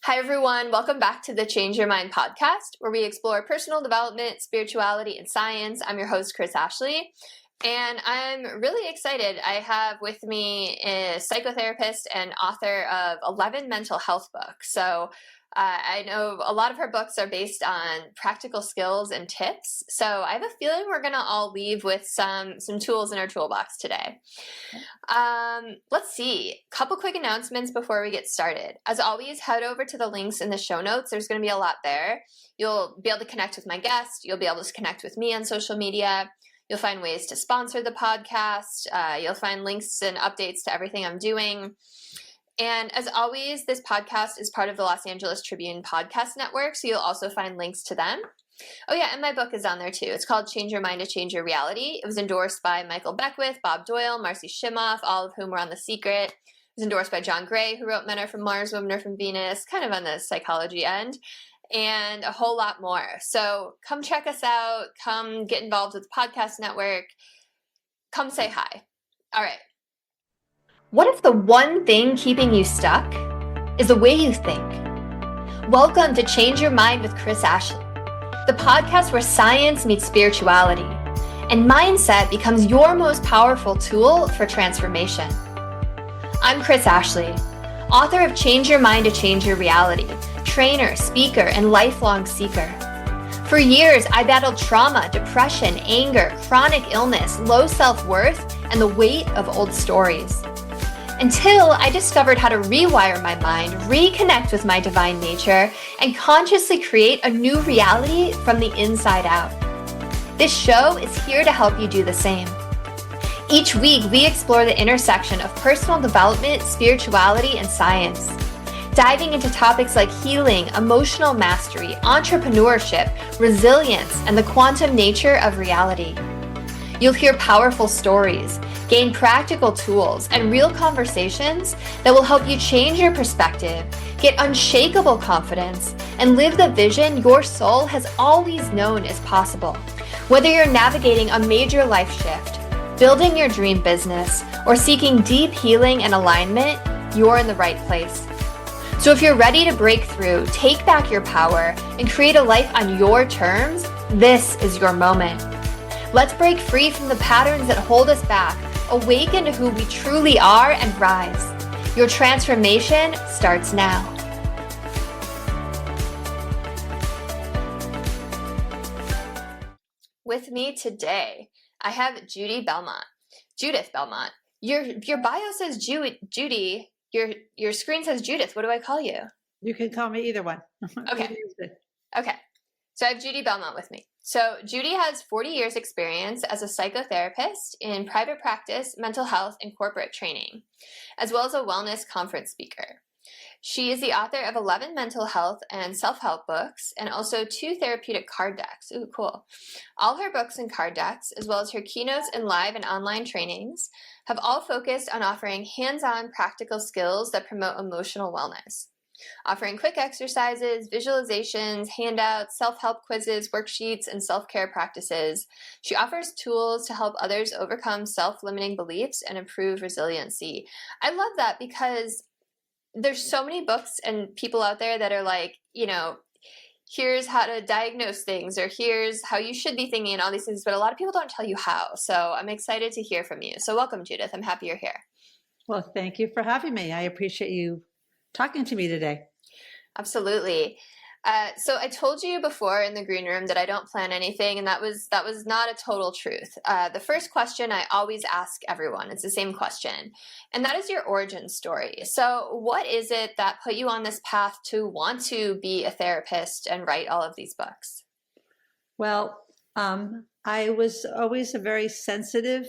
Hi, everyone. Welcome back to the Change Your Mind podcast, where we explore personal development, spirituality, and science. I'm your host, Chris Ashley, and I'm really excited. I have with me a psychotherapist and author of 11 mental health books. So I know a lot of her books are based on practical skills and tips. So I have a feeling we're going to all leave with some tools in our toolbox today. Let's see. A couple quick announcements before we get started. As always, head over to the links in the show notes. There's going to be a lot there. You'll be able to connect with my guest. You'll be able to connect with me on social media. You'll find ways to sponsor the podcast. You'll find links and updates to everything I'm doing. And as always, this podcast is part of the Los Angeles Tribune Podcast Network, so you'll also find links to them. Oh yeah, and my book is on there too. It's called Change Your Mind to Change Your Reality. It was endorsed by Michael Beckwith, Bob Doyle, Marcy Shimoff, all of whom were on The Secret. It was endorsed by John Gray, who wrote Men Are From Mars, Women Are From Venus, kind of on the psychology end, and a whole lot more. So come check us out. Come get involved with the podcast network. Come say hi. All right. What if the one thing keeping you stuck is the way you think? Welcome to Change Your Mind with Chris Ashley, the podcast where science meets spirituality and mindset becomes your most powerful tool for transformation. I'm Chris Ashley, author of Change Your Mind to Change Your Reality, trainer, speaker, and lifelong seeker. For years, I battled trauma, depression, anger, chronic illness, low self-worth, and the weight of old stories. Until I discovered how to rewire my mind, reconnect with my divine nature, and consciously create a new reality from the inside out. This show is here to help you do the same. Each week, we explore the intersection of personal development, spirituality, and science, diving into topics like healing, emotional mastery, entrepreneurship, resilience, and the quantum nature of reality. You'll hear powerful stories, gain practical tools, and real conversations that will help you change your perspective, get unshakable confidence, and live the vision your soul has always known is possible. Whether you're navigating a major life shift, building your dream business, or seeking deep healing and alignment, you're in the right place. So if you're ready to break through, take back your power, and create a life on your terms, this is your moment. Let's break free from the patterns that hold us back, awaken to who we truly are, and rise. Your transformation starts now. With me today, I have Judy Belmont. Judith Belmont. Your bio says Judy. Your screen says Judith. What do I call you? You can call me either one. Okay. Okay. So I have Judy Belmont with me. So Judy has 40 years experience as a psychotherapist in private practice, mental health, and corporate training, as well as a wellness conference speaker. She is the author of 11 mental health and self-help books and also 2 therapeutic card decks. Ooh, cool. All her books and card decks, as well as her keynotes and live and online trainings, have all focused on offering hands-on practical skills that promote emotional wellness. Offering quick exercises, visualizations, handouts, self-help quizzes, worksheets, and self-care practices. She offers tools to help others overcome self-limiting beliefs and improve resiliency. I love that because there's so many books and people out there that are like, here's how to diagnose things, or here's how you should be thinking and all these things, but a lot of people don't tell you how. So I'm excited to hear from you. So welcome, Judith. I'm happy you're here. Well, thank you for having me. I appreciate you talking to me today. Absolutely. So I told you before in the green room that I don't plan anything, and that was not a total truth. The first question I always ask everyone, it's the same question, and that is your origin story. So what is it that put you on this path to want to be a therapist and write all of these books? Well, I was always a very sensitive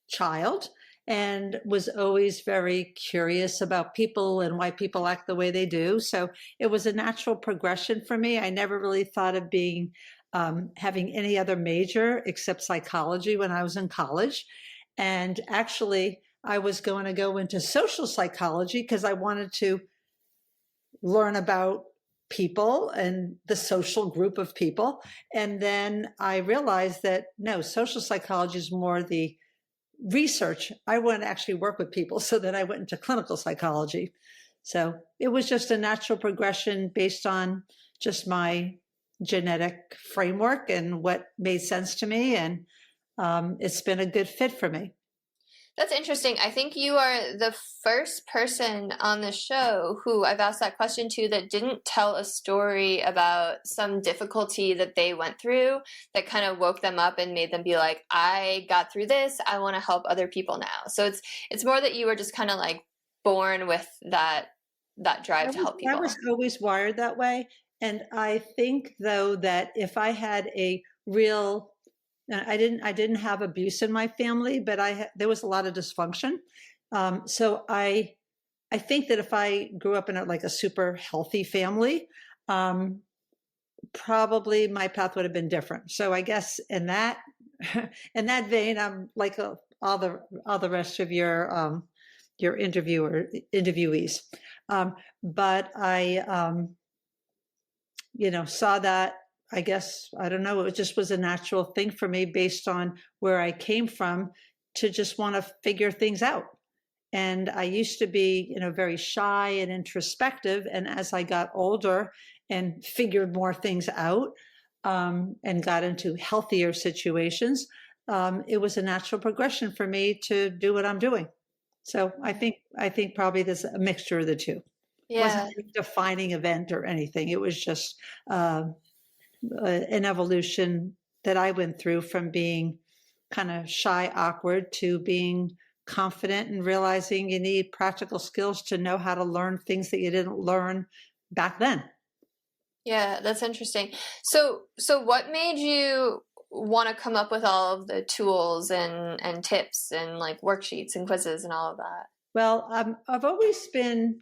child and was always very curious about people and why people act the way they do. So it was a natural progression for me. I never really thought of being having any other major except psychology when I was in college. And actually, I was going to go into social psychology because I wanted to learn about people and the social group of people. And then I realized that no, social psychology is more the research. I want to actually work with people. So then I went into clinical psychology. So it was just a natural progression based on just my genetic framework and what made sense to me. And it's been a good fit for me. That's interesting. I think you are the first person on the show who I've asked that question to that didn't tell a story about some difficulty that they went through that kind of woke them up and made them be like, I got through this. I want to help other people now. So it's more that you were just kind of like born with that drive to help people. I was always wired that way. And I think, though, that if I had a real I didn't have abuse in my family, but there was a lot of dysfunction. So I think that if I grew up in a super healthy family, probably my path would have been different. So I guess in that vein, I'm like all the rest of your interviewees. But I saw that. I guess, I don't know, it just was a natural thing for me based on where I came from to just want to figure things out. And I used to be, very shy and introspective. And as I got older and figured more things out and got into healthier situations, it was a natural progression for me to do what I'm doing. So I think probably there's a mixture of the two. Yeah. It wasn't a defining event or anything. It was just an evolution that I went through from being kind of shy, awkward to being confident and realizing you need practical skills to know how to learn things that you didn't learn back then. Yeah, that's interesting. So what made you want to come up with all of the tools and tips and like worksheets and quizzes and all of that? Well, I've always been,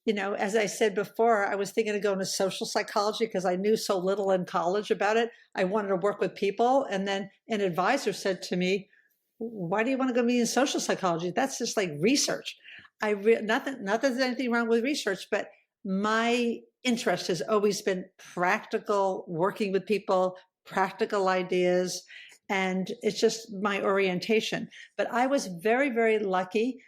as I said before, I was thinking of going to social psychology because I knew so little in college about it. I wanted to work with people. And then an advisor said to me, why do you want to go be in social psychology? That's just like research. Not that there's anything wrong with research, but my interest has always been practical, working with people, practical ideas, and it's just my orientation. But I was very, very lucky.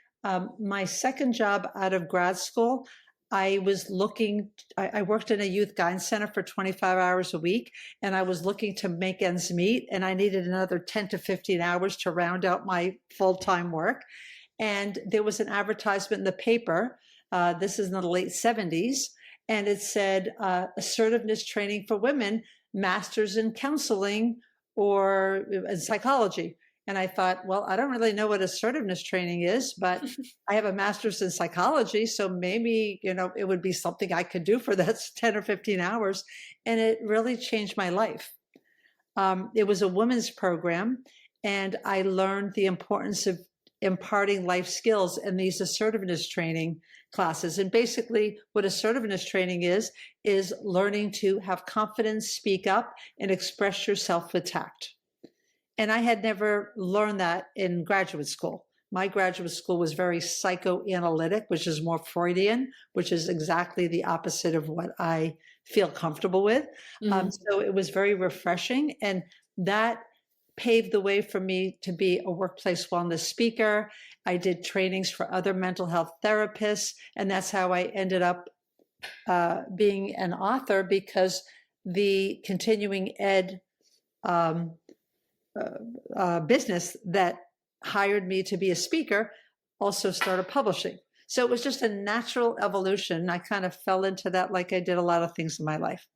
My second job out of grad school, I worked in a youth guidance center for 25 hours a week, and I was looking to make ends meet, and I needed another 10 to 15 hours to round out my full-time work. And there was an advertisement in the paper. This is in the late 70s, and it said assertiveness training for women, masters in counseling or in psychology. And I thought, well, I don't really know what assertiveness training is, but I have a master's in psychology. So maybe, it would be something I could do for that 10 or 15 hours. And it really changed my life. It was a women's program, and I learned the importance of imparting life skills in these assertiveness training classes. And basically what assertiveness training is learning to have confidence, speak up, and express yourself with tact. And I had never learned that in graduate school. My graduate school was very psychoanalytic, which is more Freudian, which is exactly the opposite of what I feel comfortable with. Mm-hmm. So it was very refreshing. And that paved the way for me to be a workplace wellness speaker. I did trainings for other mental health therapists. And that's how I ended up being an author, because the continuing ed business that hired me to be a speaker also started publishing. So it was just a natural evolution. I kind of fell into that like I did a lot of things in my life.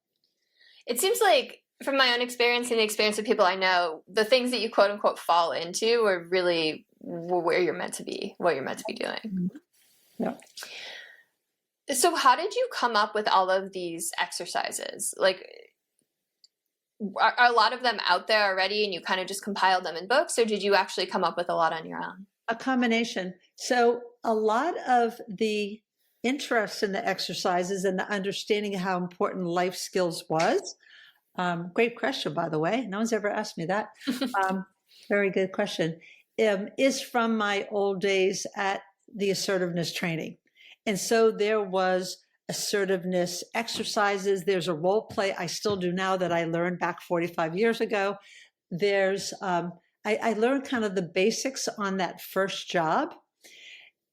It seems like, from my own experience and the experience of people I know, the things that you quote unquote fall into are really where you're meant to be, what you're meant to be doing. Yeah. So how did you come up with all of these exercises? Like, are a lot of them out there already and you kind of just compiled them in books, or did you actually come up with a lot on your own? A combination. So a lot of the interest in the exercises and the understanding of how important life skills was. Great question, by the way. No one's ever asked me that. Very good question. Is from my old days at the assertiveness training. And so there was assertiveness exercises. There's a role play I still do now that I learned back 45 years ago. There's, I learned kind of the basics on that first job.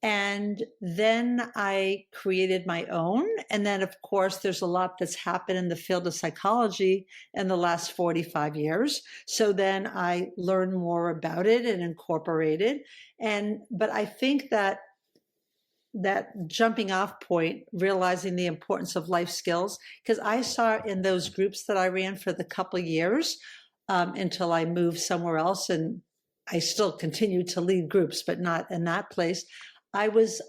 And then I created my own. And then, of course, there's a lot that's happened in the field of psychology in the last 45 years. So then I learned more about it and incorporated. But I think that jumping off point, realizing the importance of life skills, because I saw in those groups that I ran for the couple of years until I moved somewhere else. And I still continue to lead groups, but not in that place. I was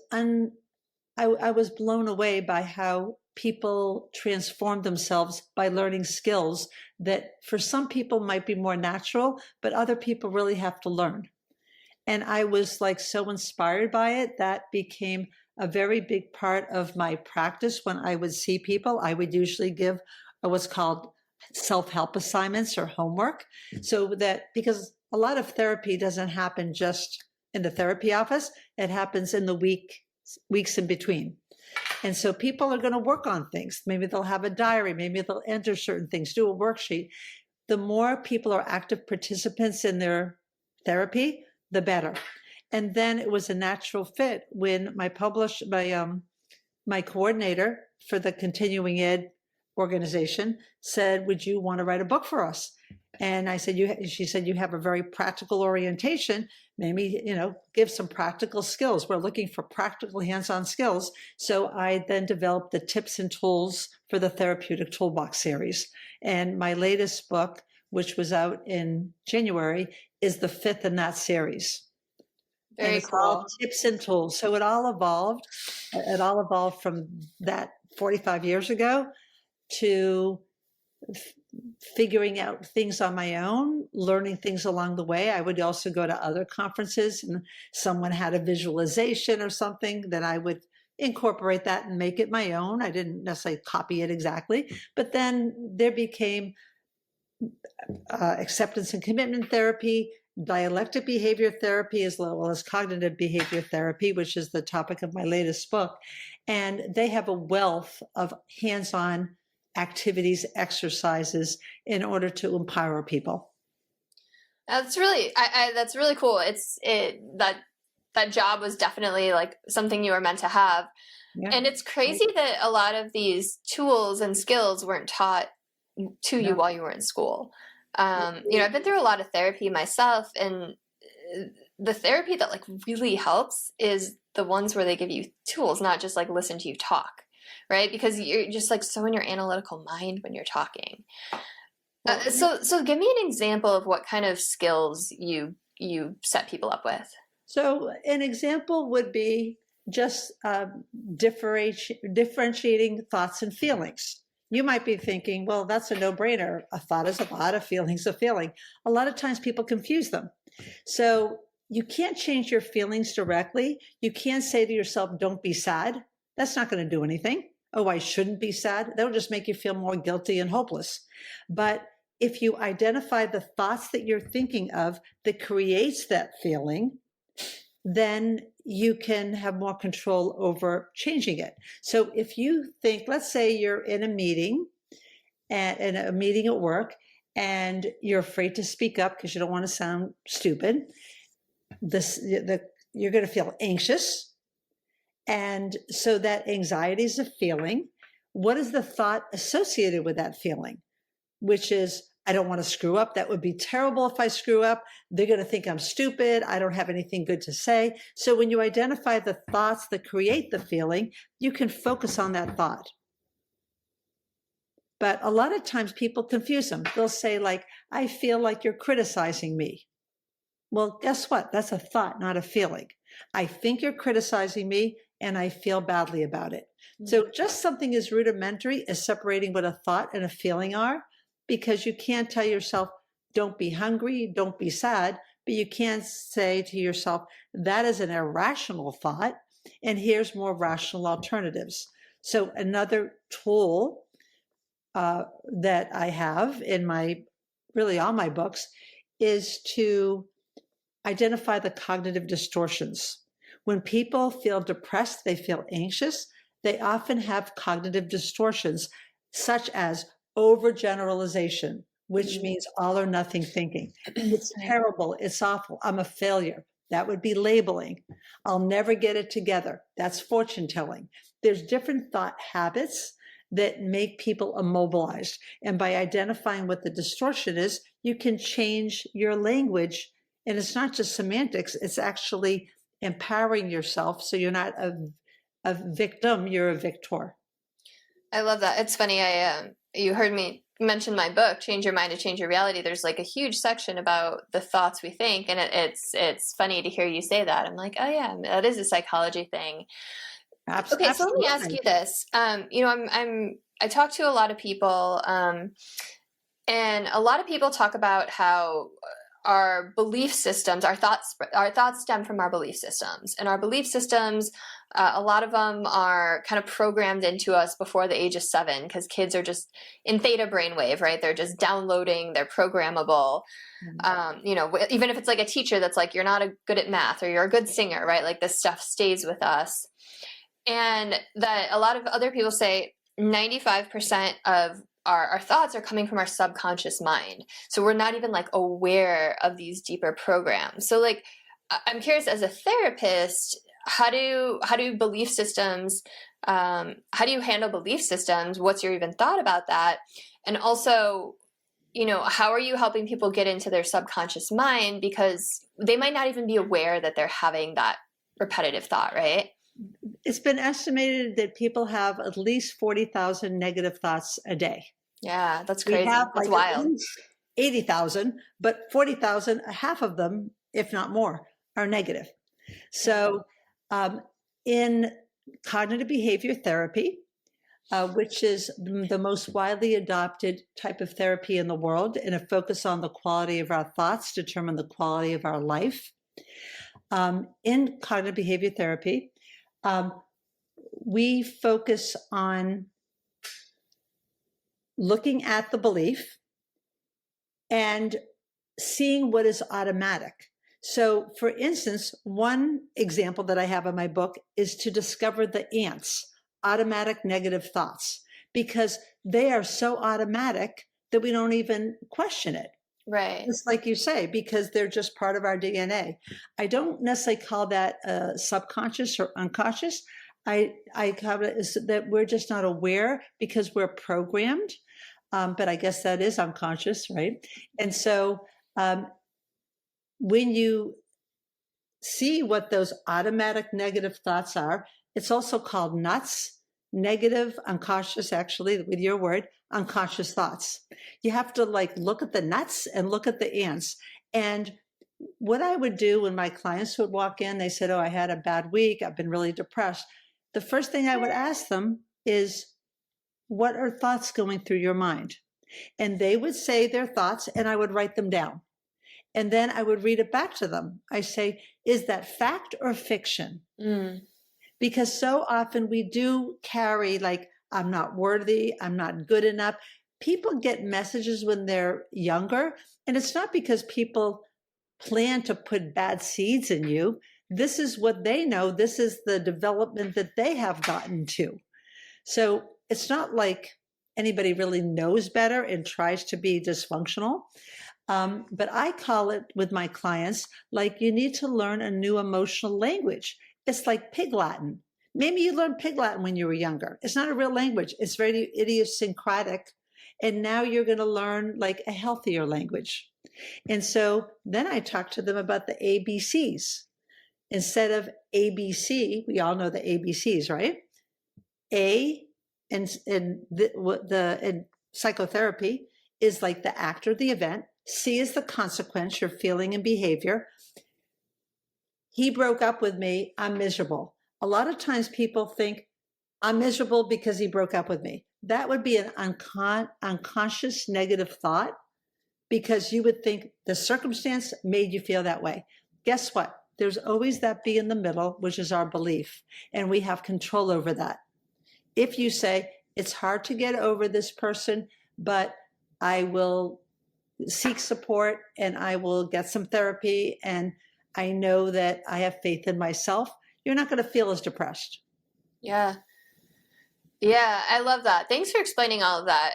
blown away by how people transform themselves by learning skills that for some people might be more natural, but other people really have to learn. And I was like so inspired by it. That became a very big part of my practice. When I would see people, I would usually give what's called self-help assignments or homework. So that, because a lot of therapy doesn't happen just in the therapy office, it happens in the weeks in between. And so people are going to work on things. Maybe they'll have a diary, maybe they'll enter certain things, do a worksheet. The more people are active participants in their therapy, the better. And then it was a natural fit when my coordinator for the continuing ed organization said, "Would you want to write a book for us?" And I said, she said, "You have a very practical orientation. Maybe, give some practical skills. We're looking for practical hands-on skills." So I then developed the tips and tools for the Therapeutic Toolbox series. And my latest book, which was out in January, is the fifth in that series. Very it's cool. all tips and tools. So it all evolved. It all evolved from that 45 years ago to figuring out things on my own, learning things along the way. I would also go to other conferences and someone had a visualization or something, then I would incorporate that and make it my own. I didn't necessarily copy it exactly, but then there became acceptance and commitment therapy, dialectic behavior therapy, as well as cognitive behavior therapy, which is the topic of my latest book. And they have a wealth of hands-on activities, exercises in order to empower people. That's really, that's really cool. That job was definitely like something you were meant to have. Yeah. And it's crazy that a lot of these tools and skills weren't taught to you while you were in school. I've been through a lot of therapy myself, and the therapy that like really helps is the ones where they give you tools, not just like listen to you talk, right? Because you're just like so in your analytical mind when you're talking. So give me an example of what kind of skills you set people up with. So an example would be just differentiating thoughts and feelings. You might be thinking, well, that's a no-brainer. A thought is a thought, a feeling is a feeling. A lot of times people confuse them. So you can't change your feelings directly. You can't say to yourself, don't be sad. That's not going to do anything. Oh, I shouldn't be sad. That'll just make you feel more guilty and hopeless. But if you identify the thoughts that you're thinking of that creates that feeling, then you can have more control over changing it. So if you think, let's say you're in a meeting, in a meeting at work, and you're afraid to speak up because you don't want to sound stupid, you're going to feel anxious. And so that anxiety is a feeling. What is the thought associated with that feeling? Which is, I don't want to screw up. That would be terrible if I screw up. They're going to think I'm stupid. I don't have anything good to say. So when you identify the thoughts that create the feeling, you can focus on that thought. But a lot of times people confuse them. They'll say like, I feel like you're criticizing me. Well, guess what? That's a thought, not a feeling. I think you're criticizing me and I feel badly about it. So just something as rudimentary as separating what a thought and a feeling are, because you can't tell yourself, don't be hungry, don't be sad, but you can't say to yourself, that is an irrational thought, and here's more rational alternatives. So another tool that I have in all my books is to identify the cognitive distortions. When people feel depressed, they feel anxious, they often have cognitive distortions, such as overgeneralization, which means all or nothing thinking. It's terrible. It's awful. I'm a failure. That would be labeling. I'll never get it together. That's fortune telling. There's different thought habits that make people immobilized. And by identifying what the distortion is, you can change your language. And it's not just semantics, it's actually empowering yourself. So you're not a victim, you're a victor. I love that. It's funny. You heard me mention my book, Change Your Mind to Change Your Reality. There's like a huge section about the thoughts we think. And it's funny to hear you say that. I'm like, oh yeah, that is a psychology thing. Okay, so let me ask you this. I talk to a lot of people, and a lot of people talk about how our belief systems, our thoughts stem from our belief systems, and our belief systems, a lot of them are kind of programmed into us before the age of 7, because kids are just in theta brainwave, right? They're just downloading, they're programmable. Even if it's like a teacher that's like, you're not good at math or you're a good singer, right? Like this stuff stays with us. And that a lot of other people say 95% of our thoughts are coming from our subconscious mind. So we're not even like aware of these deeper programs. So like, I'm curious, as a therapist, how do belief systems, how do you handle belief systems? What's your even thought about that? And also, how are you helping people get into their subconscious mind? Because they might not even be aware that they're having that repetitive thought, right? It's been estimated that people have at least 40,000 negative thoughts a day. Yeah, that's crazy. We have that's wild. 80,000, but 40,000, half of them, if not more, are negative. So in cognitive behavior therapy, which is the most widely adopted type of therapy in the world, and a focus on the quality of our thoughts determine the quality of our life. In cognitive behavior therapy, we focus on looking at the belief and seeing what is automatic. So, for instance, one example that I have in my book is to discover the ants, automatic negative thoughts, because they are so automatic that we don't even question it. Right. Just like you say, because they're just part of our DNA. I don't necessarily call that subconscious or unconscious. I call it is that we're just not aware because we're programmed. But I guess that is unconscious, right? And so when you see what those automatic negative thoughts are, it's also called nuts, negative, unconscious, actually, with your word, unconscious thoughts. You have to like look at the nuts and look at the ants. And what I would do when my clients would walk in, they said, oh, I had a bad week, I've been really depressed. The first thing I would ask them is, what are thoughts going through your mind? And they would say their thoughts and I would write them down. And then I would read it back to them. I say, is that fact or fiction? Because so often we do carry like, I'm not worthy, I'm not good enough. People get messages when they're younger, and it's not because people plan to put bad seeds in you. This is what they know. This is the development that they have gotten to. So it's not like anybody really knows better and tries to be dysfunctional. But I call it with my clients, like you need to learn a new emotional language. It's like Pig Latin. Maybe you learned Pig Latin when you were younger. It's not a real language. It's very idiosyncratic. And now you're going to learn like a healthier language. And so then I talk to them about the ABCs. Instead of ABC, we all know the ABCs, right? A in psychotherapy is like the act or the event. C is the consequence, your feeling and behavior. He broke up with me, I'm miserable. A lot of times people think I'm miserable because he broke up with me. That would be an unconscious negative thought, because you would think the circumstance made you feel that way. Guess what? There's always that B in the middle, which is our belief, and we have control over that. If you say, it's hard to get over this person, but I will seek support and I will get some therapy and I know that I have faith in myself, you're not going to feel as depressed. Yeah. Yeah, I love that. Thanks for explaining all of that.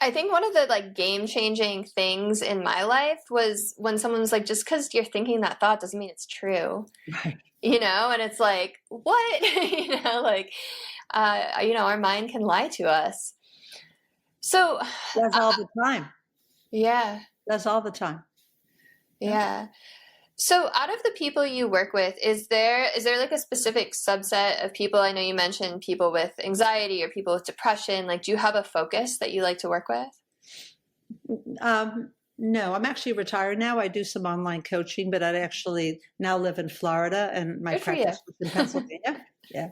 I think one of the like game changing things in my life was when someone was like, just because you're thinking that thought doesn't mean it's true, Right. and it's like, what? Like, our mind can lie to us. So, That's all the time. yeah, That's all the time. yeah. So out of the people you work with, is there like a specific subset of people? I know you mentioned people with anxiety or people with depression. Like, do you have a focus that you like to work with? No, I'm actually retired now. I do some online coaching, but I actually now live in Florida and my Good for you. practice was in Pennsylvania. Yeah.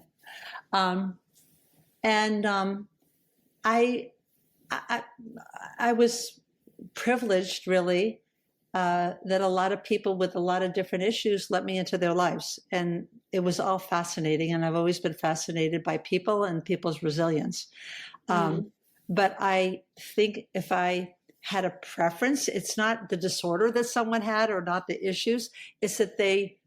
I, I was privileged really that a lot of people with a lot of different issues let me into their lives. And it was all fascinating. And I've always been fascinated by people and people's resilience. But I think if I had a preference, it's not the disorder that someone had or not the issues, it's that they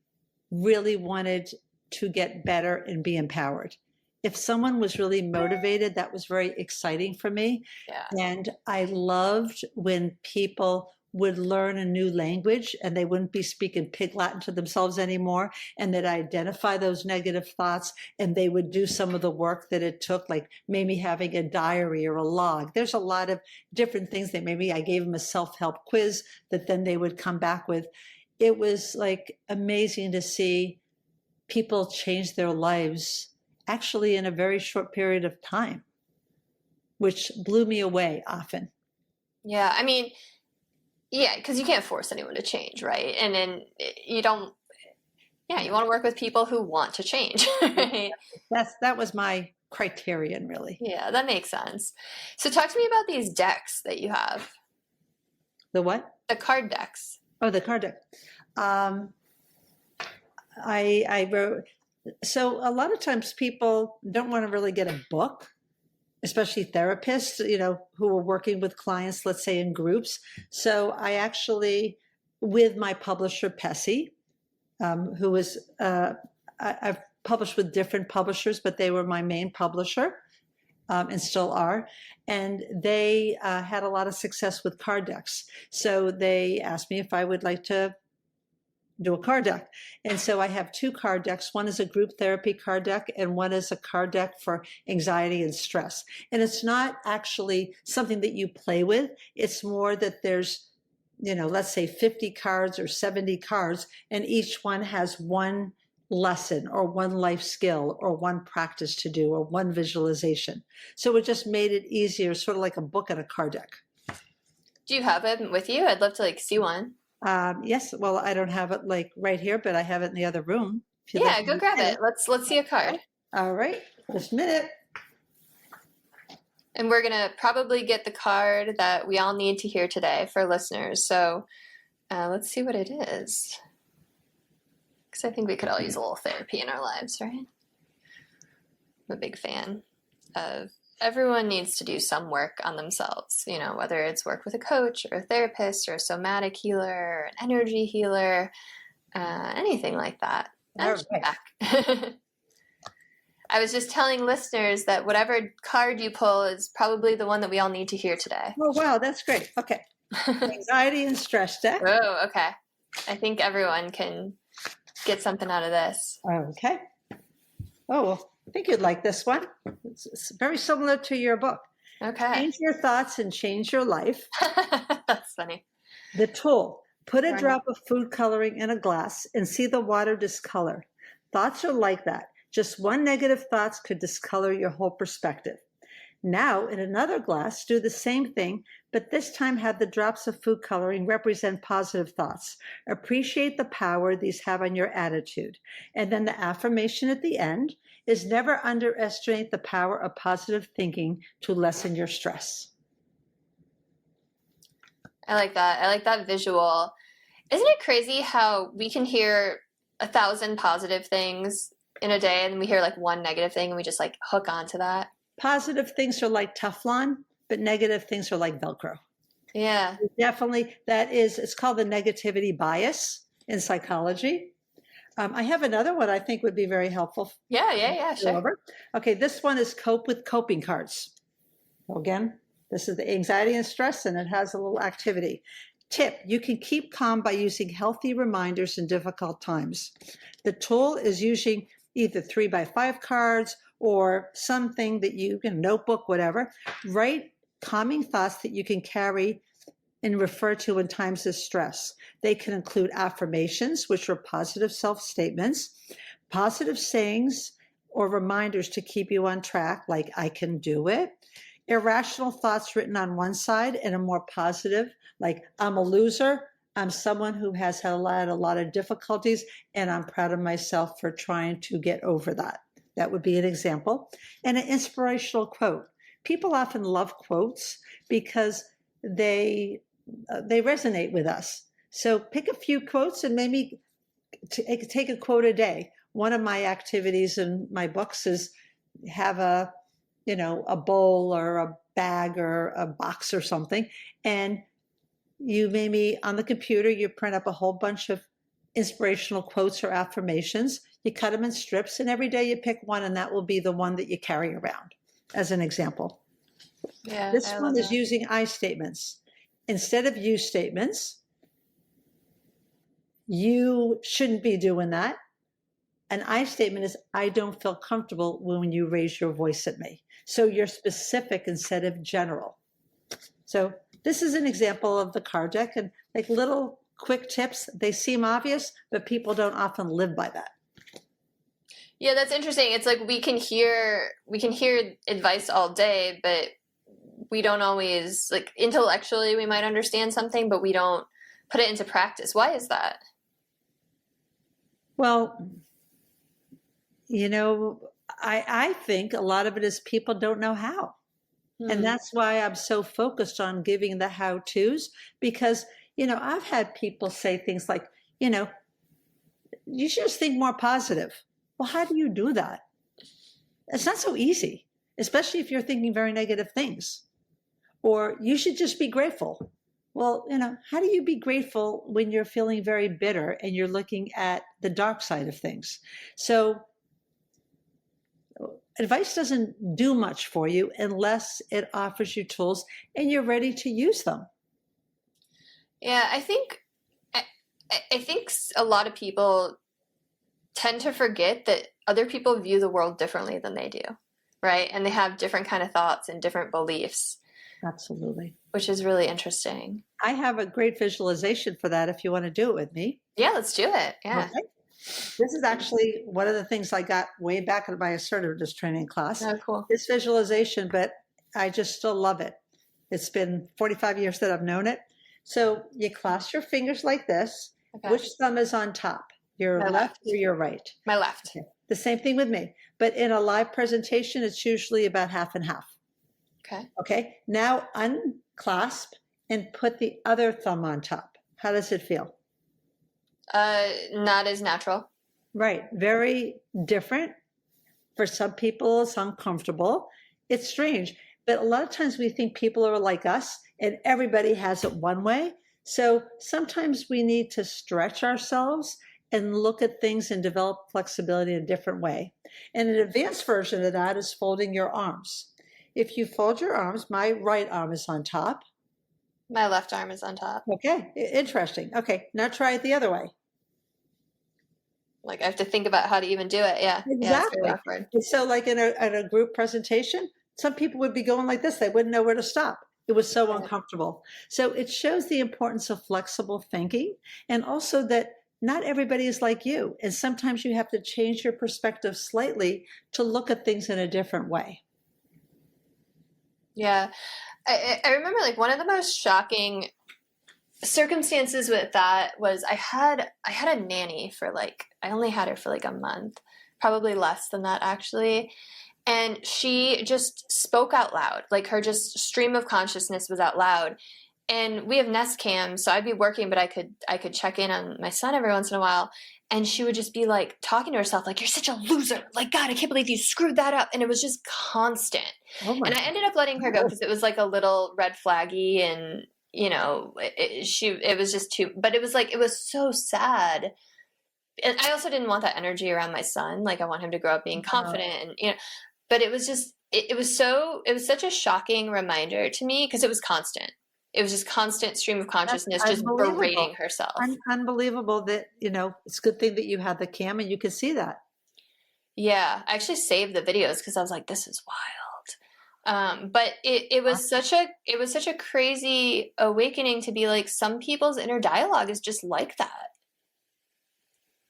really wanted to get better and be empowered. If someone was really motivated, that was very exciting for me. Yeah. And I loved when people would learn a new language and they wouldn't be speaking pig Latin to themselves anymore, and they'd identify those negative thoughts and they would do some of the work that it took, like maybe having a diary or a log. There's a lot of different things that maybe I gave them a self-help quiz that then they would come back with. It was like amazing to see people change their lives actually in a very short period of time, which blew me away often. Yeah. I mean, yeah, because you can't force anyone to change, right? And then you don't, you want to work with people who want to change, right? That was my criterion, really. Yeah, that makes sense. So talk to me about these decks that you have. The what? The card decks. Oh, the card deck. I wrote, so a lot of times people don't want to really get a book, especially therapists, who are working with clients, let's say in groups. So I actually, with my publisher, Pessy, who was, I've published with different publishers, but they were my main publisher and still are. And they had a lot of success with card decks. So they asked me if I would like to do a card deck. And so I have two card decks. One is a group therapy card deck and one is a card deck for anxiety and stress. And it's not actually something that you play with. It's more that there's, let's say 50 cards or 70 cards, and each one has one lesson or one life skill or one practice to do or one visualization. So it just made it easier, sort of like a book and a card deck. Do you have it with you? I'd love to see one. Yes. Well, I don't have it right here, but I have it in the other room. Yeah, go grab it. Let's see a card. All right. Just a minute. And we're going to probably get the card that we all need to hear today for listeners. So let's see what it is. Because I think we could all use a little therapy in our lives, right? I'm a big fan of everyone needs to do some work on themselves, whether it's work with a coach or a therapist or a somatic healer or an energy healer, anything like that. Back. I was just telling listeners that whatever card you pull is probably the one that we all need to hear today. Oh, wow. That's great. Okay. Anxiety and stress deck. Oh, okay. I think everyone can get something out of this. Okay. Oh, well, I think you'd like this one. It's very similar to your book. Okay. Change your thoughts and change your life. That's funny. The tool. Put a drop of food coloring in a glass and see the water discolor. Thoughts are like that. Just one negative thought could discolor your whole perspective. Now, in another glass, do the same thing, but this time have the drops of food coloring represent positive thoughts. Appreciate the power these have on your attitude. And then the affirmation at the end is never underestimate the power of positive thinking to lessen your stress. I like that. I like that visual. Isn't it crazy how we can hear 1,000 positive things in a day and we hear like one negative thing and we just like hook onto that? Positive things are like Teflon, but negative things are like Velcro. Yeah. Definitely. It's called the negativity bias in psychology. I have another one I think would be very helpful. Yeah, sure. Okay, this one is cope with coping cards. So again, This is the anxiety and stress, and it has a little activity. Tip, you can keep calm by using healthy reminders in difficult times. The tool is using either 3x5 cards or something that you can, notebook, whatever. Write calming thoughts that you can carry and refer to in times of stress. They can include affirmations, which are positive self-statements, positive sayings or reminders to keep you on track, like I can do it. Irrational thoughts written on one side and a more positive, like I'm a loser, I'm someone who has had a lot of difficulties, and I'm proud of myself for trying to get over that. That would be an example. And an inspirational quote. People often love quotes because they resonate with us. So pick a few quotes and maybe take a quote a day. One of my activities in my books is have a bowl or a bag or a box or something, and you maybe on the computer, you print up a whole bunch of inspirational quotes or affirmations. You cut them in strips, and every day you pick one, and that will be the one that you carry around, as an example. Yeah, this one is using I statements. Instead of you statements, you shouldn't be doing that. An I statement is, I don't feel comfortable when you raise your voice at me. So you're specific instead of general. So this is an example of the card deck, and like little quick tips. They seem obvious, but people don't often live by that. Yeah, that's interesting. It's like we can hear advice all day, but we don't always, like, intellectually we might understand something, but we don't put it into practice. Why is that? Well, I think a lot of it is people don't know how. And that's why I'm so focused on giving the how-tos, because, I've had people say things like, you should just think more positive. Well, how do you do that? It's not so easy, especially if you're thinking very negative things. Or you should just be grateful. Well, how do you be grateful when you're feeling very bitter and you're looking at the dark side of things? So advice doesn't do much for you unless it offers you tools and you're ready to use them. Yeah, I think a lot of people tend to forget that other people view the world differently than they do, right? And they have different kind of thoughts and different beliefs. Absolutely. Which is really interesting. I have a great visualization for that if you want to do it with me. Yeah, let's do it. Yeah. Okay. This is actually one of the things I got way back in my assertiveness training class. Oh, cool. This visualization, but I just still love it. It's been 45 years that I've known it. So you clasp your fingers like this. Okay. Which thumb is on top? Your left or your right? My left. Okay. The same thing with me. But in a live presentation, it's usually about half and half. Okay. Okay. Now unclasp and put the other thumb on top. How does it feel? Not as natural. Right. Very different. For some people, it's uncomfortable. It's strange. But a lot of times we think people are like us and everybody has it one way. So sometimes we need to stretch ourselves and look at things and develop flexibility in a different way. And an advanced version of that is folding your arms. If you fold your arms, my right arm is on top. My left arm is on top. Okay, interesting. Okay, now try it the other way. Like I have to think about how to even do it. Yeah, exactly. Yeah, awkward. So like in a group presentation, some people would be going like this. They wouldn't know where to stop. It was so uncomfortable. So it shows the importance of flexible thinking, and also that not everybody is like you. And sometimes you have to change your perspective slightly to look at things in a different way. Yeah. I remember like one of the most shocking circumstances with that was I had a nanny for I only had her for a month, probably less than that actually. And she just spoke out loud, like her just stream of consciousness was out loud. And we have Nest Cam, so I'd be working, but I could check in on my son every once in a while. And she would just be talking to herself, you're such a loser. God, I can't believe you screwed that up. And it was just constant. And I ended up letting her go because it was a little red flaggy and, it was just too, but it was so sad. And I also didn't want that energy around my son. I want him to grow up being confident and, but it was just, it was such a shocking reminder to me because it was constant. It was just constant stream of That's consciousness, just unbelievable. berating herself. Unbelievable that, it's a good thing that you had the cam and you could see that. Yeah, I actually saved the videos because I was like, this is wild. But it was such a crazy awakening to be like, some people's inner dialogue is just like that.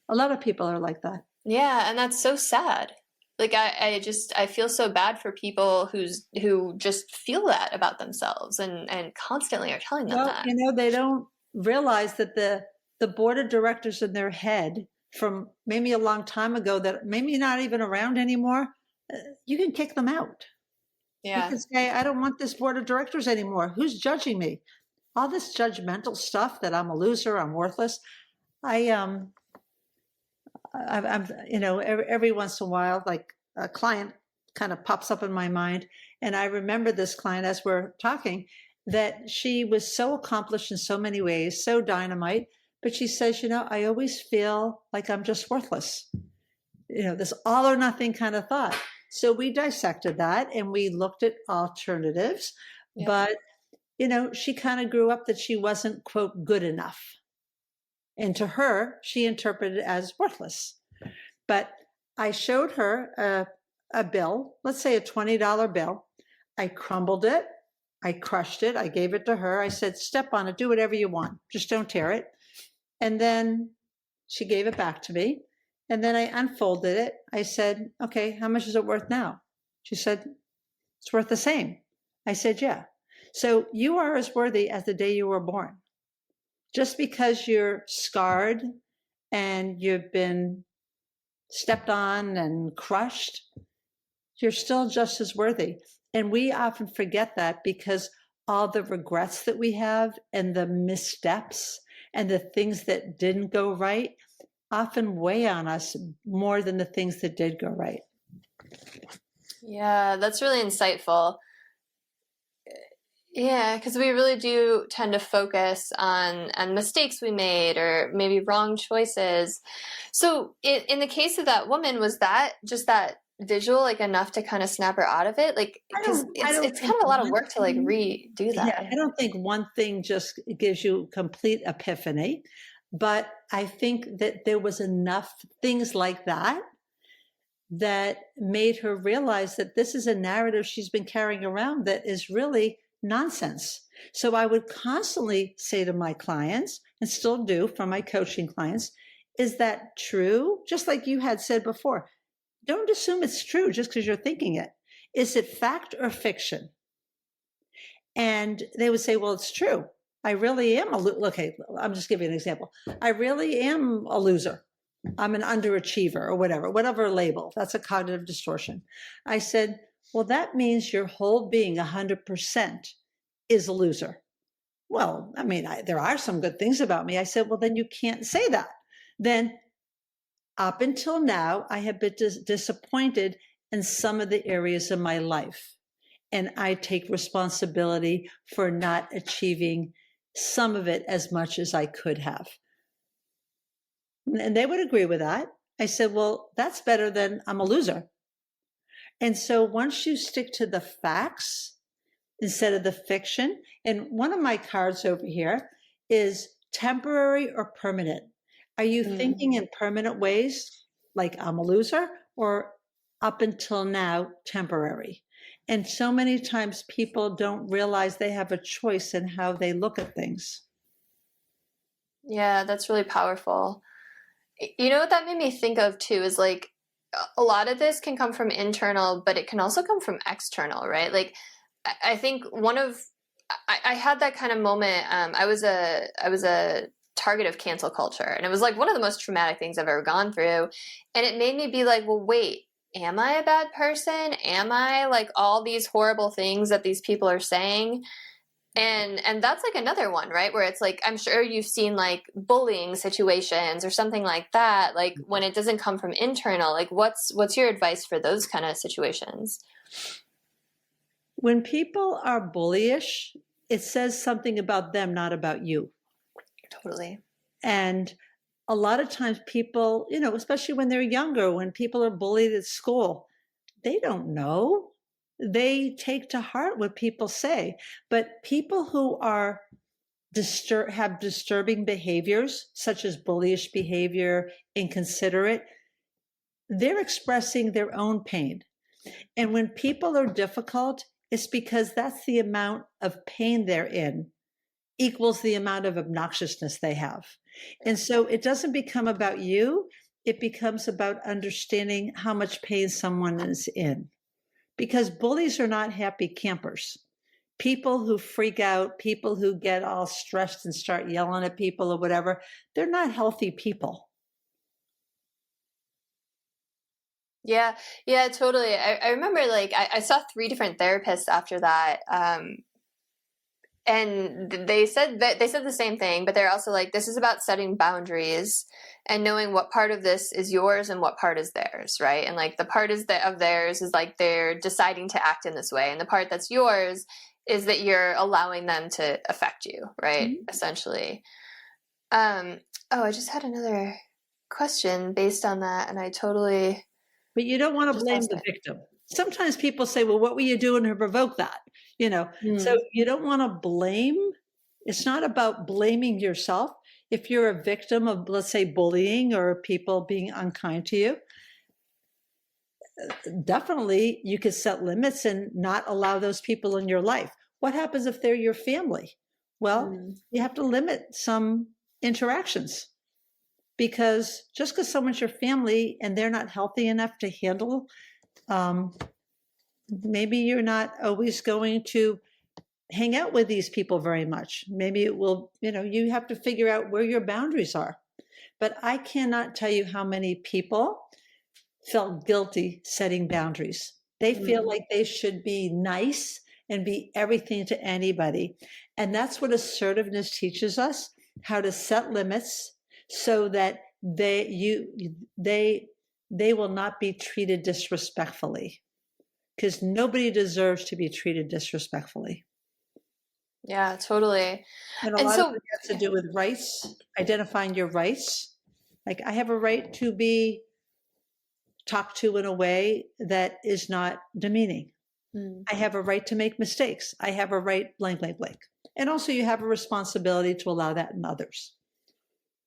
A lot of people are like that. Yeah, and that's so sad. Like I feel so bad for people who just feel that about themselves and constantly are telling them Well, that. they don't realize that the board of directors in their head from maybe a long time ago that maybe not even around anymore, you can kick them out. You Yeah. can say, I don't want this board of directors anymore. Who's judging me? All this judgmental stuff that I'm a loser, I'm worthless. I'm every once in a while, like a client kind of pops up in my mind. And I remember this client as we're talking, that she was so accomplished in so many ways, so dynamite. But she says, I always feel like I'm just worthless. This all or nothing kind of thought. So we dissected that and we looked at alternatives. Yeah. But, she kind of grew up that she wasn't, quote, good enough. And to her, she interpreted it as worthless. But I showed her a bill, let's say a $20 bill. I crumbled it. I crushed it. I gave it to her. I said, step on it. Do whatever you want. Just don't tear it. And then she gave it back to me. And then I unfolded it. I said, okay, how much is it worth now? She said, it's worth the same. I said, yeah. So you are as worthy as the day you were born. Just because you're scarred and you've been stepped on and crushed, you're still just as worthy. And we often forget that because all the regrets that we have and the missteps and the things that didn't go right often weigh on us more than the things that did go right. Yeah, that's really insightful. Yeah, because we really do tend to focus on mistakes we made or maybe wrong choices. So in the case of that woman, was that just that visual like enough to kind of snap her out of it? Like, because it's kind of a lot of work to like redo that. Yeah, I don't think one thing just gives you complete epiphany, but I think that there was enough things like that made her realize that this is a narrative she's been carrying around that is really nonsense. So I would constantly say to my clients, and still do for my coaching clients, is that true? Just like you had said before, don't assume it's true just because you're thinking it. Is it fact or fiction? And they would say, well, it's true. I really am okay, I'm just giving you an example. I really am a loser. I'm an underachiever or whatever label. That's a cognitive distortion. I said, well, that means your whole being 100% is a loser. Well, I mean, there are some good things about me. I said, well, then you can't say that. Then up until now, I have been disappointed in some of the areas of my life. And I take responsibility for not achieving some of it as much as I could have. And they would agree with that. I said, well, that's better than I'm a loser. And so once you stick to the facts instead of the fiction, and one of my cards over here is temporary or permanent. Are you thinking in permanent ways, like I'm a loser, or up until now, temporary? And so many times people don't realize they have a choice in how they look at things. Yeah, that's really powerful. You know what that made me think of too is like a lot of this can come from internal, but it can also come from external, right? Like I think I had that kind of moment. I was a target of cancel culture, and it was like one of the most traumatic things I've ever gone through. And it made me be like, well, wait, am I a bad person? Am I like all these horrible things that these people are saying? And that's like another one, right? Where it's like, I'm sure you've seen like bullying situations or something like that. Like when it doesn't come from internal, like what's your advice for those kind of situations? When people are bullyish, it says something about them, not about you. Totally. And a lot of times people, especially when they're younger, when people are bullied at school, they don't know. they take to heart what people say. But people who are have disturbing behaviors, such as bullyish behavior, inconsiderate, they're expressing their own pain. And when people are difficult, it's because that's the amount of pain they're in equals the amount of obnoxiousness they have. And so it doesn't become about you. It becomes about understanding how much pain someone is in. Because bullies are not happy campers. People who freak out, people who get all stressed and start yelling at people or whatever, they're not healthy people. Yeah, yeah, totally. I remember like I saw 3 different therapists after that. And they said the same thing, but they're also like, this is about setting boundaries and knowing what part of this is yours and what part is theirs, right? And like the part of theirs is like they're deciding to act in this way, and the part that's yours is that you're allowing them to affect you, right? Mm-hmm. Essentially. Oh, I just had another question based on that, and I totally. But you don't want to blame the victim. Sometimes people say, well, what were you doing to provoke that? So you don't want to blame. It's not about blaming yourself. If you're a victim of, let's say, bullying or people being unkind to you, definitely you could set limits and not allow those people in your life. What happens if they're your family? Well, you have to limit some interactions, because just because someone's your family and they're not healthy enough to handle, maybe you're not always going to hang out with these people very much. Maybe it will, you have to figure out where your boundaries are. But I cannot tell you how many people felt guilty setting boundaries. They feel like they should be nice and be everything to anybody. And that's what assertiveness teaches us, how to set limits so that they will not be treated disrespectfully, because nobody deserves to be treated disrespectfully. Yeah, totally. And a lot of it has to do with rights, identifying your rights. Like, I have a right to be talked to in a way that is not demeaning. I have a right to make mistakes. I have a right, blank, blank, blank. And also you have a responsibility to allow that in others.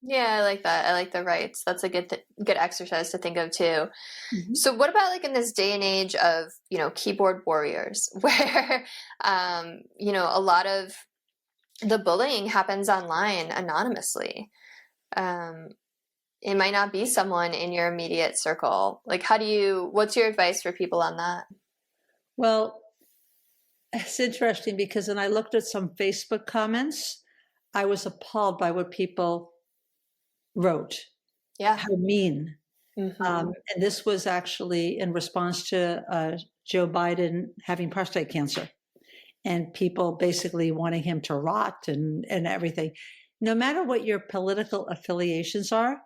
Yeah, I like that. I like the rights. That's a good exercise to think of too. Mm-hmm. So what about like in this day and age of, keyboard warriors where, a lot of the bullying happens online anonymously. It might not be someone in your immediate circle. Like, what's your advice for people on that? Well, it's interesting because when I looked at some Facebook comments, I was appalled by what people wrote. Yeah. How mean. Mm-hmm. And this was actually in response to Joe Biden having prostate cancer and people basically wanting him to rot and everything. No matter what your political affiliations are,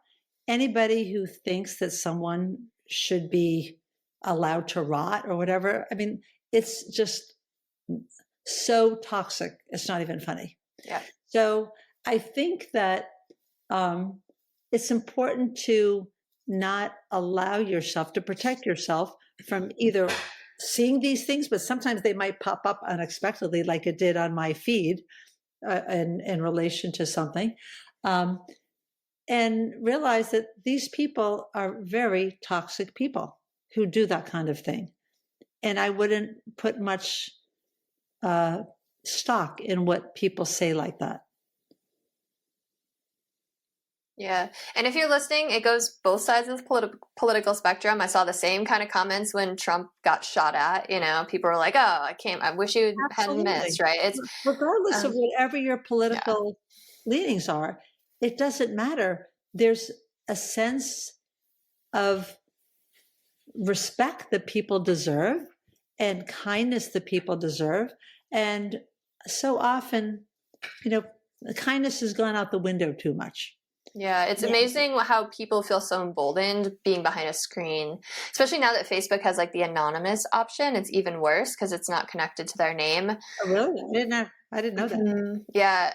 anybody who thinks that someone should be allowed to rot or whatever, I mean, it's just so toxic. It's not even funny. Yeah. So I think that it's important to not allow yourself, to protect yourself from either seeing these things, but sometimes they might pop up unexpectedly, like it did on my feed in relation to something. And realize that these people are very toxic people who do that kind of thing. And I wouldn't put much stock in what people say like that. Yeah. And if you're listening, it goes both sides of the political spectrum. I saw the same kind of comments when Trump got shot at. People were like, oh, I wish you hadn't missed, right? It's regardless of whatever your political leanings are, it doesn't matter. There's a sense of respect that people deserve and kindness that people deserve. And so often, kindness has gone out the window too much. Yeah, it's amazing how people feel so emboldened being behind a screen, especially now that Facebook has like the anonymous option. It's even worse because it's not connected to their name. Oh, really? I didn't know that. Mm-hmm. Yeah.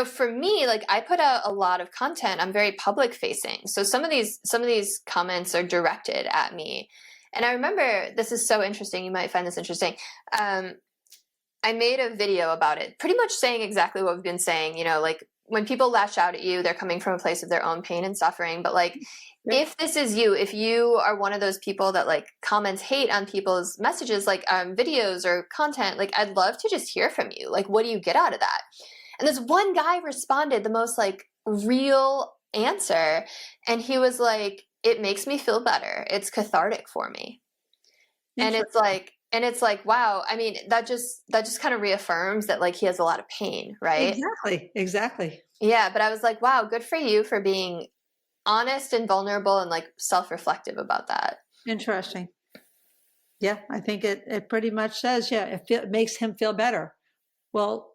For me, like I put out a lot of content. I'm very public facing. So some of these comments are directed at me. And I remember, this is so interesting. You might find this interesting. I made a video about it, pretty much saying exactly what we've been saying, you know, like when people lash out at you, they're coming from a place of their own pain and suffering. But like, if this is you, if you are one of those people that like comments hate on people's messages, like videos or content, like I'd love to just hear from you. Like, what do you get out of that? And this one guy responded the most like real answer. And he was like, it makes me feel better. It's cathartic for me. And it's like, wow. I mean, that just kind of reaffirms that like he has a lot of pain, right? Exactly. Yeah. But I was like, wow, good for you for being honest and vulnerable and like self-reflective about that. Interesting. Yeah, I think it pretty much says, it makes him feel better. Well,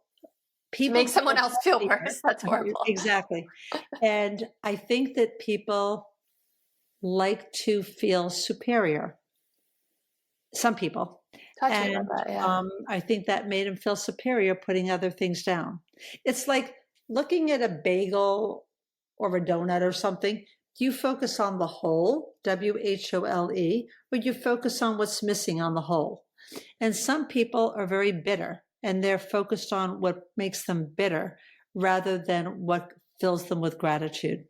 people make someone else feel worse. That's horrible. Exactly. And I think that people like to feel superior. Some people. Talk to me about that, yeah. I think that made him feel superior, putting other things down. It's like looking at a bagel or a donut or something. Do you focus on the whole, WHOLE, or do you focus on what's missing on the whole? And some people are very bitter, and they're focused on what makes them bitter rather than what fills them with gratitude.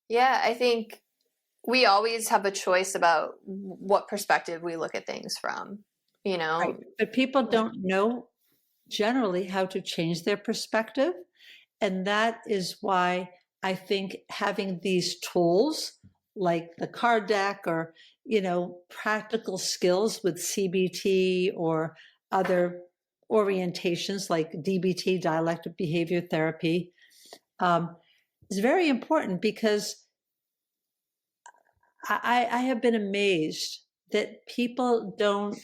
Yeah, I think we always have a choice about what perspective we look at things from, you know? Right. But people don't know generally how to change their perspective. And that is why I think having these tools like the card deck or, you know, practical skills with CBT or other orientations like DBT, dialectic behavior therapy, is very important, because I have been amazed that people don't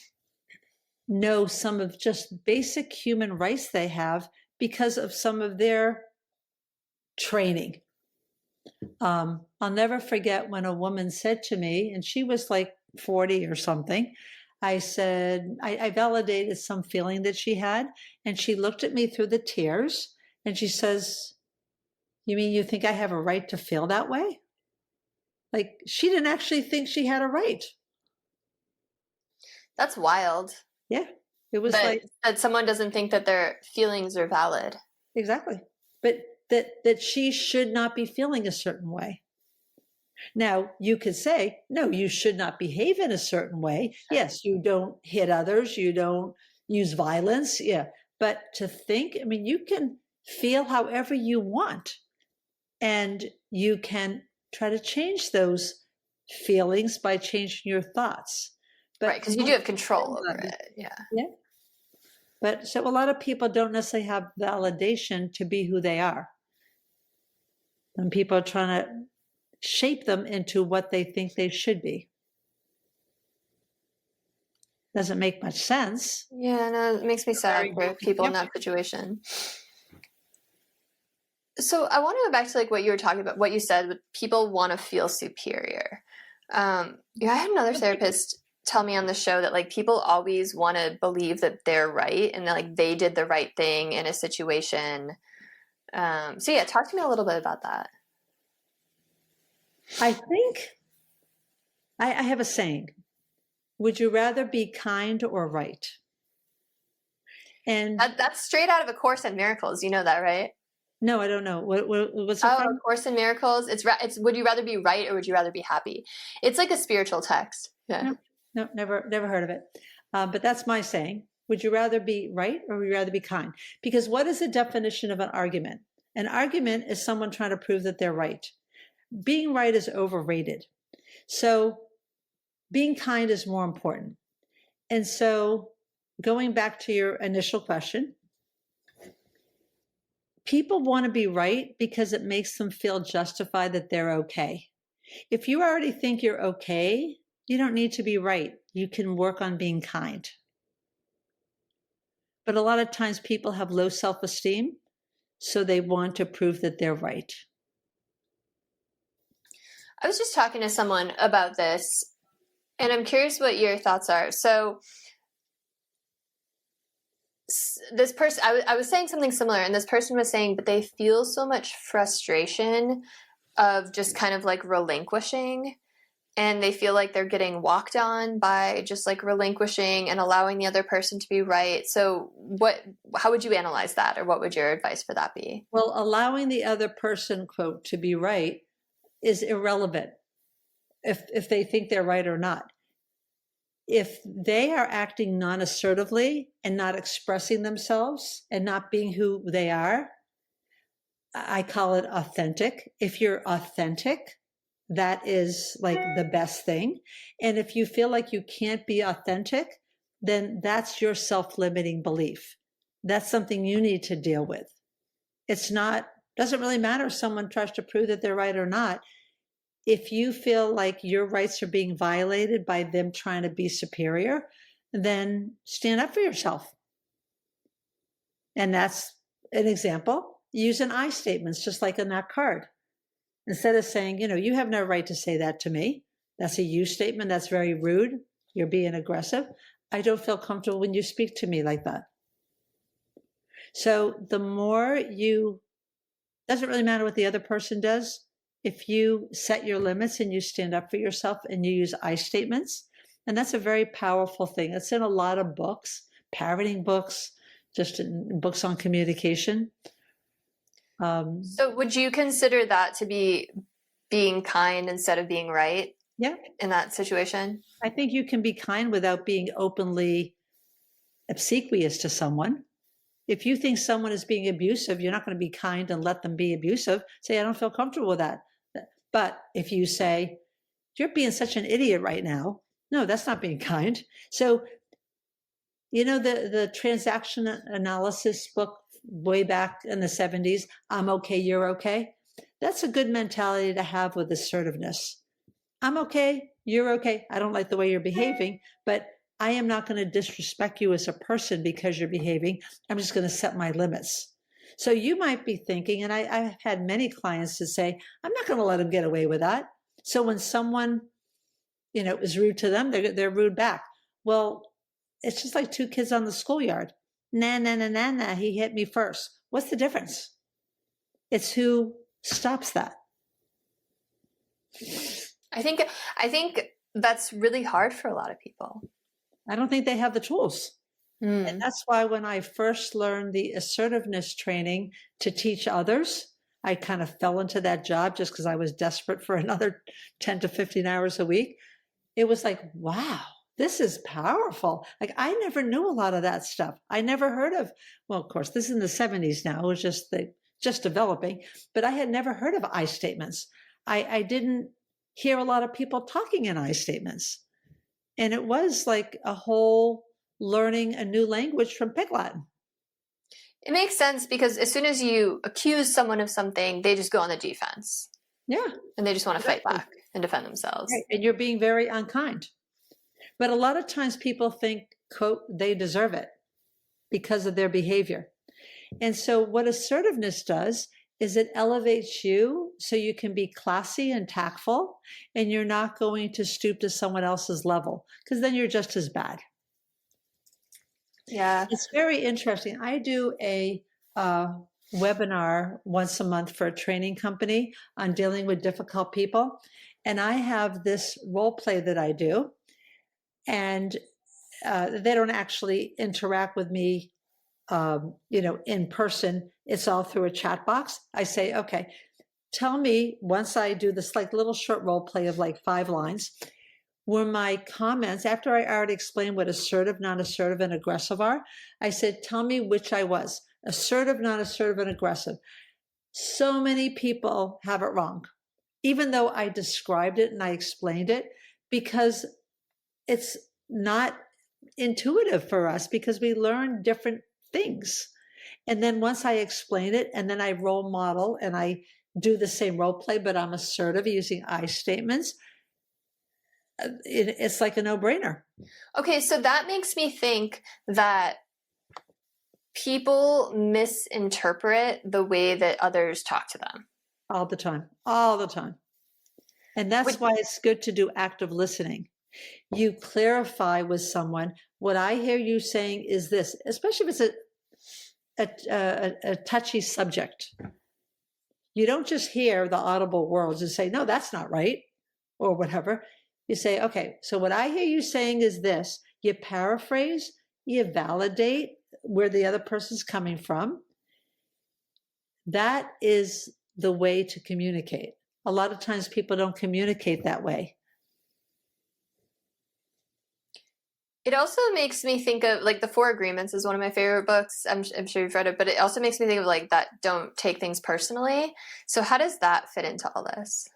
know some of just basic human rights they have because of some of their training. I'll never forget when a woman said to me, and she was like 40 or something, I said, I validated some feeling that she had, and she looked at me through the tears and she says, "You mean you think I have a right to feel that way?" Like, she didn't actually think she had a right. That's wild. Yeah. It was like that someone doesn't think that their feelings are valid. Exactly. But that she should not be feeling a certain way. Now, you could say, no, you should not behave in a certain way. Yes, you don't hit others, you don't use violence. Yeah. But to think, I mean, you can feel however you want, and you can try to change those feelings by changing your thoughts. But right, because you do have control over it. Yeah. But so a lot of people don't necessarily have validation to be who they are. And people are trying to shape them into what they think they should be. Doesn't make much sense. Yeah, no, it makes me sad for people in that situation. So I want to go back to like what you were talking about, what you said, people want to feel superior. I had another therapist tell me on the show that like people always want to believe that they're right and that like they did the right thing in a situation. So yeah, talk to me a little bit about that. I think I have a saying: would you rather be kind or right? And that's straight out of A Course in Miracles. You know that, right? No, I don't know. What's it from? A Course in Miracles. It's would you rather be right or would you rather be happy? It's like a spiritual text. Yeah. No, never heard of it. But that's my saying. Would you rather be right or would you rather be kind? Because what is the definition of an argument? An argument is someone trying to prove that they're right. Being right is overrated. So being kind is more important. And so going back to your initial question, people want to be right because it makes them feel justified that they're okay. If you already think you're okay, you don't need to be right. You can work on being kind. But a lot of times people have low self-esteem, so they want to prove that they're right. I was just talking to someone about this, and I'm curious what your thoughts are. So this person, I was saying something similar, and this person was saying, but they feel so much frustration of just kind of like relinquishing and they feel like they're getting walked on by just like relinquishing and allowing the other person to be right. So how would you analyze that, or what would your advice for that be? Well, allowing the other person, quote, to be right is irrelevant if they think they're right or not. If they are acting non-assertively and not expressing themselves and not being who they are, I call it authentic. If you're authentic, that is like the best thing. And if you feel like you can't be authentic, then that's your self-limiting belief. That's something you need to deal with. Doesn't really matter if someone tries to prove that they're right or not. If you feel like your rights are being violated by them trying to be superior, then stand up for yourself. And that's an example. Use an I statements, just like in that card. Instead of saying, you have no right to say that to me. That's a you statement. That's very rude. You're being aggressive. I don't feel comfortable when you speak to me like that. So the more doesn't really matter what the other person does. If you set your limits and you stand up for yourself and you use I statements, and that's a very powerful thing. It's in a lot of books, parenting books, just in books on communication. So would you consider that to be being kind instead of being right? Yeah. In that situation? I think you can be kind without being openly obsequious to someone. If you think someone is being abusive, you're not going to be kind and let them be abusive. Say, I don't feel comfortable with that. But if you say, you're being such an idiot right now, no, that's not being kind. So, the transaction analysis book way back in the 70s, I'm okay, you're okay. That's a good mentality to have with assertiveness. I'm okay, you're okay. I don't like the way you're behaving, but I am not going to disrespect you as a person because you're behaving. I'm just going to set my limits. So you might be thinking, and I've had many clients to say, I'm not going to let them get away with that. So when someone, is rude to them, they're rude back. Well, it's just like two kids on the schoolyard. Nah, he hit me first. What's the difference? It's who stops that. I think that's really hard for a lot of people. I don't think they have the tools. And that's why when I first learned the assertiveness training to teach others, I kind of fell into that job just because I was desperate for another 10 to 15 hours a week. It was like, wow, this is powerful. Like I never knew a lot of that stuff. I never heard of, well, of course, this is in the 70s now. It was just developing, but I had never heard of I statements. I didn't hear a lot of people talking in I statements. And it was like a whole learning a new language from Pig Latin. It makes sense because as soon as you accuse someone of something, they just go on the defense. Yeah. And they just want to fight back and defend themselves. Right. And you're being very unkind. But a lot of times people think, quote, they deserve it because of their behavior. And so what assertiveness does is it elevates you so you can be classy and tactful, and you're not going to stoop to someone else's level because then you're just as bad. Yeah. It's very interesting. I do a webinar once a month for a training company on dealing with difficult people. And I have this role play that I do. And they don't actually interact with me, in person. It's all through a chat box. I say, okay, tell me, once I do this like little short role play of like 5 lines, were my comments, after I already explained what assertive, non-assertive, and aggressive are, I said, tell me which I was, assertive, non-assertive, and aggressive. So many people have it wrong, even though I described it and I explained it, because it's not intuitive for us because we learn different things. And then once I explain it and then I role model and I do the same role play, but I'm assertive using I statements, it's like a no-brainer. Okay, so that makes me think that people misinterpret the way that others talk to them. All the time. And that's why it's good to do active listening. You clarify with someone, what I hear you saying is this, especially if it's a touchy subject. You don't just hear the audible words and say, no, that's not right, or whatever. You say, okay, so what I hear you saying is this. You paraphrase, you validate where the other person's coming from. That is the way to communicate. A lot of times people don't communicate that way. It also makes me think of like The Four Agreements is one of my favorite books. I'm sure you've read it, but it also makes me think of like that don't take things personally. So how does that fit into all this?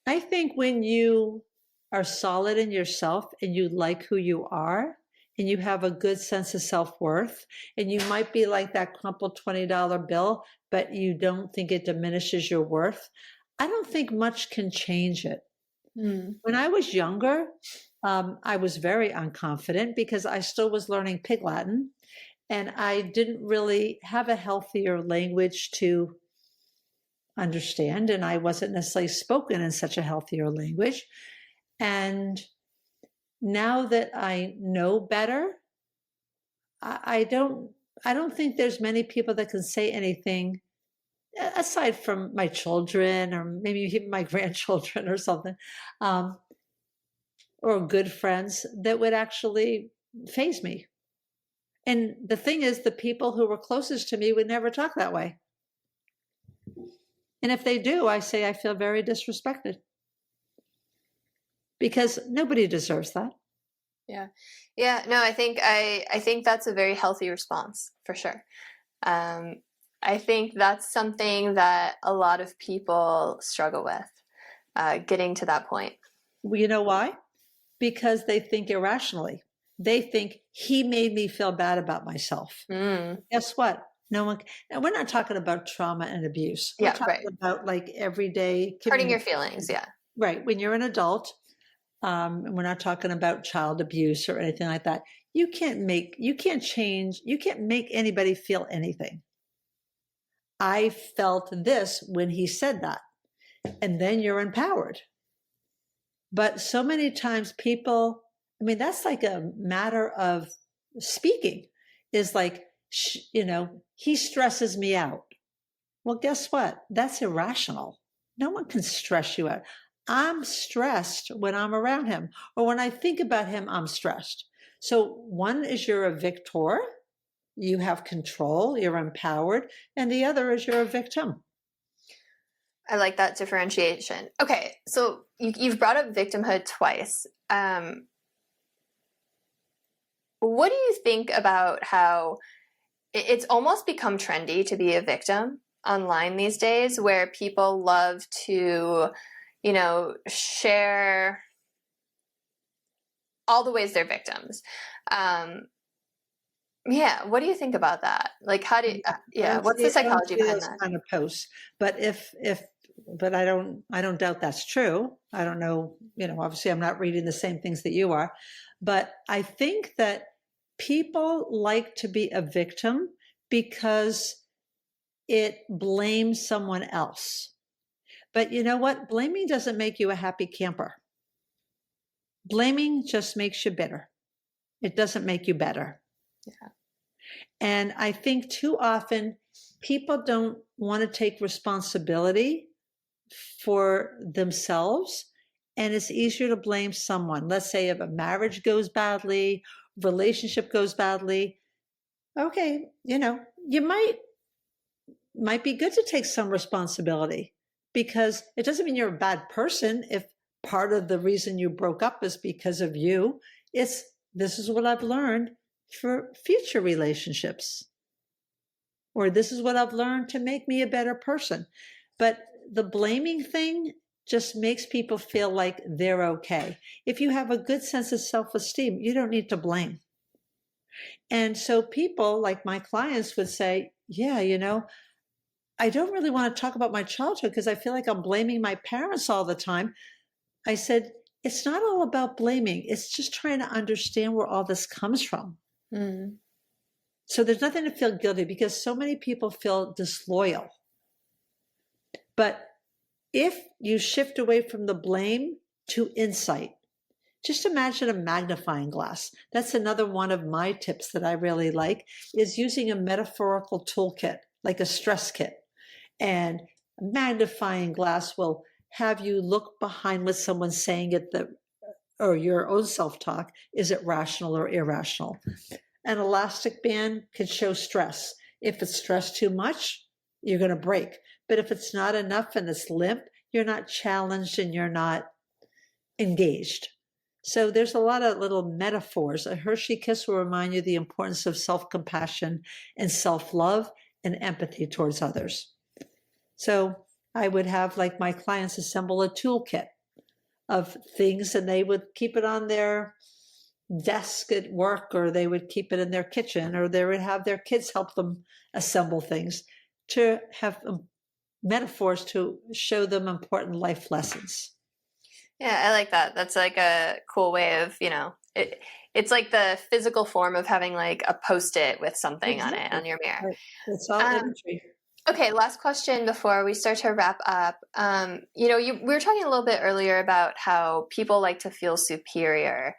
I think when you are solid in yourself and you like who you are and you have a good sense of self-worth, and you might be like that crumpled $20 bill, but you don't think it diminishes your worth, I don't think much can change it. When I was younger, I was very unconfident because I still was learning Pig Latin, and I didn't really have a healthier language to understand, and I wasn't necessarily spoken in such a healthier language. And now that I know better, I don't think there's many people that can say anything aside from my children or maybe even my grandchildren or something, or good friends that would actually faze me. And the thing is, the people who were closest to me would never talk that way. And if they do, I say I feel very disrespected because nobody deserves that. Yeah. Yeah. No, I think that's a very healthy response for sure. I think that's something that a lot of people struggle with, getting to that point. Well, you know why? Because they think irrationally. They think he made me feel bad about myself. Guess what? No one. And we're not talking about trauma and abuse. We're talking about like everyday hurting your feelings. Yeah. Right. When you're an adult, and we're not talking about child abuse or anything like that. You can't make anybody feel anything. I felt this when he said that, and then you're empowered. But so many times people, I mean, that's like a matter of speaking, is like, he stresses me out. Well, guess what? That's irrational. No one can stress you out. I'm stressed when I'm around him, or when I think about him, I'm stressed. So one is you're a victor, you have control, you're empowered, and the other is you're a victim. I like that differentiation. Okay, so you've brought up victimhood twice. What do you think about how it's almost become trendy to be a victim online these days, where people love to, share all the ways they're victims? Yeah, what do you think about that? Like, how do what's the psychology behind that? Kind of posts, but but I don't doubt that's true. I don't know, obviously I'm not reading the same things that you are, but I think that people like to be a victim because it blames someone else. But you know what? Blaming doesn't make you a happy camper. Blaming just makes you bitter. It doesn't make you better. Yeah. And I think too often people don't want to take responsibility for themselves, and it's easier to blame someone. Let's say if a marriage goes badly, relationship goes badly. Okay, you might be good to take some responsibility, because it doesn't mean you're a bad person if part of the reason you broke up is because of you. This is what I've learned for future relationships, or this is what I've learned to make me a better person. But the blaming thing just makes people feel like they're okay. If you have a good sense of self-esteem, you don't need to blame. And so people like my clients would say, yeah, I don't really want to talk about my childhood because I feel like I'm blaming my parents all the time. I said, it's not all about blaming. It's just trying to understand where all this comes from. So there's nothing to feel guilty, because so many people feel disloyal. But if you shift away from the blame to insight, just imagine a magnifying glass. That's another one of my tips that I really like, is using a metaphorical toolkit, like a stress kit. And a magnifying glass will have you look behind what someone's saying or your own self-talk. Is it rational or irrational? An elastic band can show stress. If it's stressed too much, you're going to break. But if it's not enough and it's limp, you're not challenged and you're not engaged. So there's a lot of little metaphors. A Hershey kiss will remind you the importance of self-compassion and self-love and empathy towards others. So I would have like my clients assemble a toolkit of things, and they would keep it on their desk at work, or they would keep it in their kitchen, or they would have their kids help them assemble things to have metaphors to show them important life lessons. Yeah, I like that. That's like a cool way of, it's like the physical form of having like a Post-it with something on it on your mirror. Right. It's all imagery. Okay, last question before we start to wrap up. We were talking a little bit earlier about how people like to feel superior.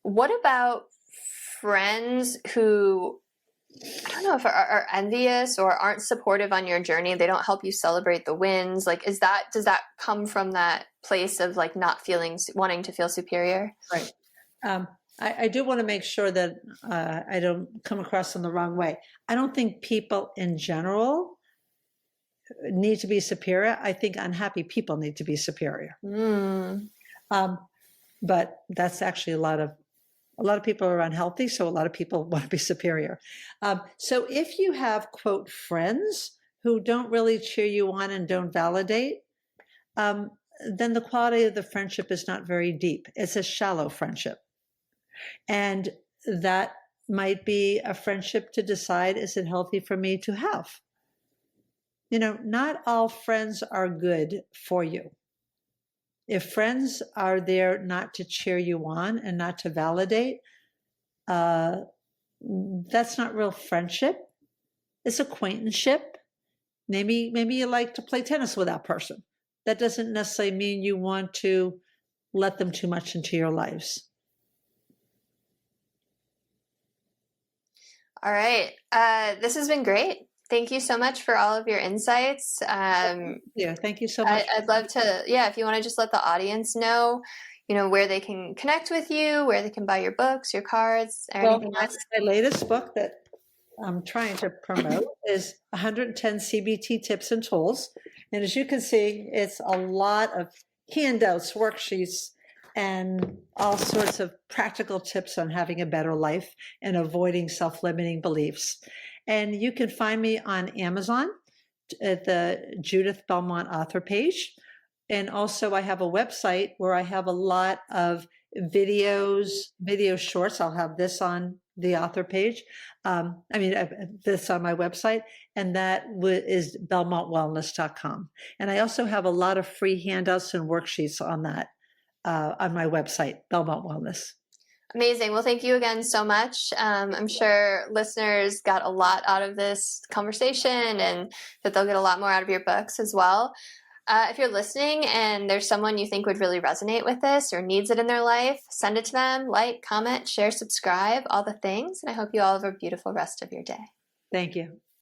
What about friends who, I don't know if are envious or aren't supportive on your journey? They don't help you celebrate the wins. Like, does that come from that place of like not wanting to feel superior? Right. I do want to make sure that I don't come across in the wrong way. I don't think people in general need to be superior. I think unhappy people need to be superior. But that's actually a lot of people are unhealthy, so a lot of people want to be superior. So if you have, quote, friends who don't really cheer you on and don't validate, then the quality of the friendship is not very deep. It's a shallow friendship. And that might be a friendship to decide, is it healthy for me to have? Not all friends are good for you. If friends are there not to cheer you on and not to validate, that's not real friendship. It's acquaintanceship. Maybe you like to play tennis with that person. That doesn't necessarily mean you want to let them too much into your lives. All right. This has been great. Thank you so much for all of your insights. Yeah, thank you so much. I'd love to, if you want to just let the audience know, where they can connect with you, where they can buy your books, your cards, or anything else. My latest book that I'm trying to promote is 110 CBT Tips and Tools. And as you can see, it's a lot of handouts, worksheets, and all sorts of practical tips on having a better life and avoiding self-limiting beliefs. And you can find me on Amazon at the Judith Belmont author page. And also I have a website where I have a lot of video shorts. I'll have this on the author page. This on my website, and that is belmontwellness.com. And I also have a lot of free handouts and worksheets on that, on my website, Belmont Wellness. Amazing. Well, thank you again so much. I'm sure listeners got a lot out of this conversation and that they'll get a lot more out of your books as well. If you're listening and there's someone you think would really resonate with this or needs it in their life, send it to them, like, comment, share, subscribe, all the things. And I hope you all have a beautiful rest of your day. Thank you.